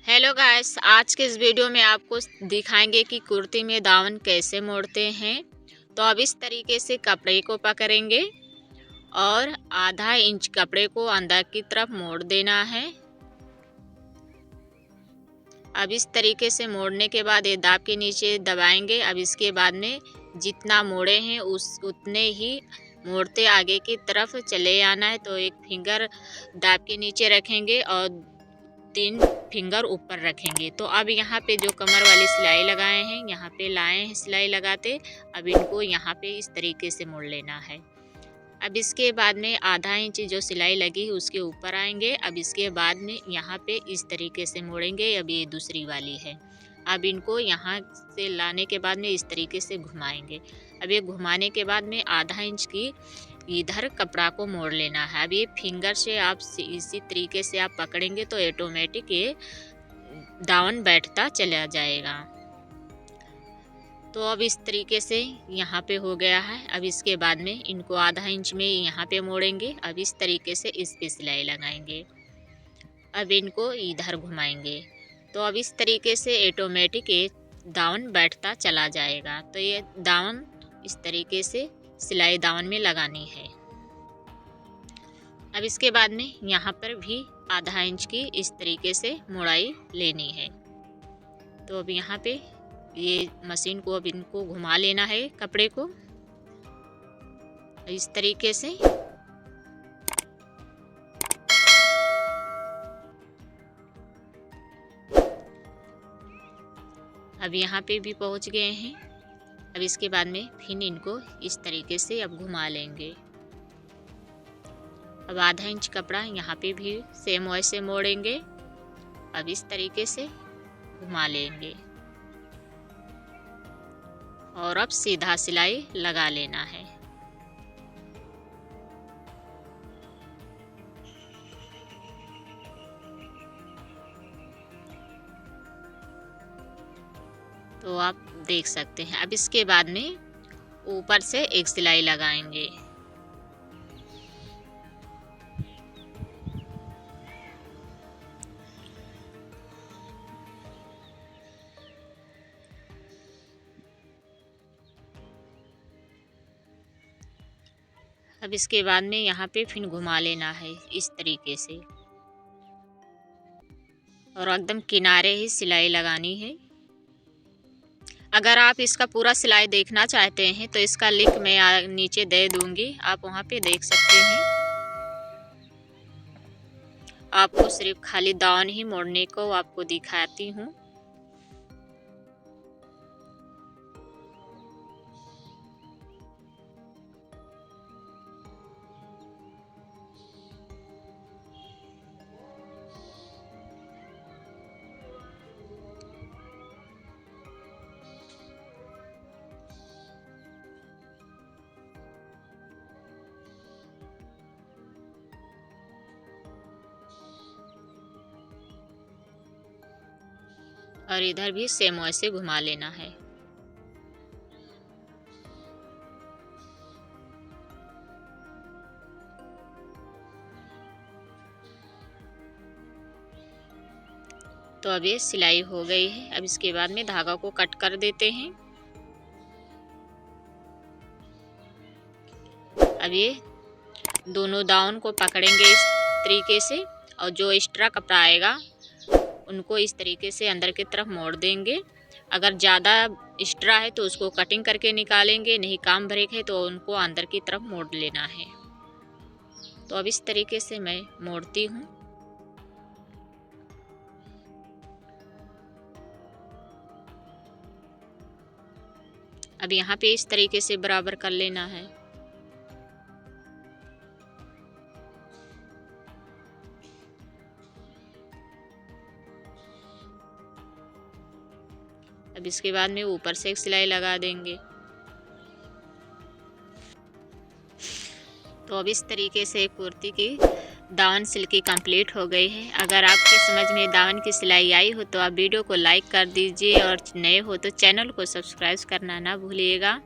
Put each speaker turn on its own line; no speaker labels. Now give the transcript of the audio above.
Hello guys, आज के इस वीडियो में आपको दिखाएंगे कि कुर्ती में दामन कैसे मोड़ते हैं। तो अब इस तरीके से कपड़े को पकड़ेंगे और आधा इंच कपड़े को अंदर की तरफ मोड़ देना है। अब इस तरीके से मोड़ने के बाद ये दाब के नीचे दबाएंगे। अब इसके बाद में जितना मोड़े हैं उतने ही मोड़ते आगे की तरफ चले आना है। तो एक फिंगर दाब के नीचे रखेंगे और 3 फिंगर ऊपर रखेंगे। तो अब यहाँ पे जो कमर वाली सिलाई लगाए हैं, यहाँ पे लाए हैं सिलाई लगाते। अब इनको यहाँ पे इस तरीके से मोड़ लेना है। अब इसके बाद में आधा इंच जो सिलाई लगी है उसके ऊपर आएंगे। अब इसके बाद में यहाँ पे इस तरीके से मोड़ेंगे। अब ये दूसरी वाली है। अब इनको यहाँ से लाने के बाद में इस तरीके से घुमाएंगे। अब ये घुमाने के बाद में आधा इंच की इधर कपड़ा को मोड़ लेना है। अब ये फिंगर से आप इसी तरीके से आप पकड़ेंगे तो ऑटोमेटिक ये दामन बैठता चला जाएगा। तो अब इस तरीके से यहाँ पे हो गया है। अब इसके बाद में इनको आधा इंच में यहाँ पे मोड़ेंगे। अब इस तरीके से इस पे सिलाई लगाएंगे। अब इनको इधर घुमाएंगे। तो अब इस तरीके से ऑटोमेटिक ये दामन बैठता चला जाएगा। तो ये दामन इस तरीके से सिलाई दामन में लगानी है। अब इसके बाद में यहाँ पर भी आधा इंच की इस तरीके से मोड़ाई लेनी है। तो अब यहाँ पे ये मशीन को अब इनको घुमा लेना है कपड़े को इस तरीके से। अब यहाँ पे भी पहुँच गए हैं। अब इसके बाद में फिर इनको इस तरीके से अब घुमा लेंगे। अब आधा इंच कपड़ा यहाँ पे भी सेम वैसे मोड़ेंगे। अब इस तरीके से घुमा लेंगे और अब सीधा सिलाई लगा लेना है। तो आप देख सकते हैं। अब इसके बाद में ऊपर से एक सिलाई लगाएंगे। अब इसके बाद में यहाँ पे फिर घुमा लेना है इस तरीके से और एकदम किनारे ही सिलाई लगानी है। अगर आप इसका पूरा सिलाई देखना चाहते हैं तो इसका लिंक मैं नीचे दे दूंगी, आप वहाँ पे देख सकते हैं। आपको सिर्फ खाली दामन ही मोड़ने को आपको दिखाती हूँ। और इधर भी सेम वैसे घुमा लेना है। तो अब ये सिलाई हो गई है। अब इसके बाद में धागा को कट कर देते हैं। अब ये दोनों दामन को पकड़ेंगे इस तरीके से और जो एक्स्ट्रा कपड़ा आएगा उनको इस तरीके से अंदर की तरफ मोड़ देंगे। अगर ज़्यादा एक्स्ट्रा है तो उसको कटिंग करके निकालेंगे, नहीं काम भरेक है तो उनको अंदर की तरफ मोड़ लेना है। तो अब इस तरीके से मैं मोड़ती हूँ। अब यहाँ पे इस तरीके से बराबर कर लेना है। अब इसके बाद में ऊपर से एक सिलाई लगा देंगे। तो अब इस तरीके से कुर्ती की दामन सिल्की कंप्लीट हो गई है। अगर आपके समझ में दामन की सिलाई आई हो तो आप वीडियो को लाइक कर दीजिए और नए हो तो चैनल को सब्सक्राइब करना ना भूलिएगा।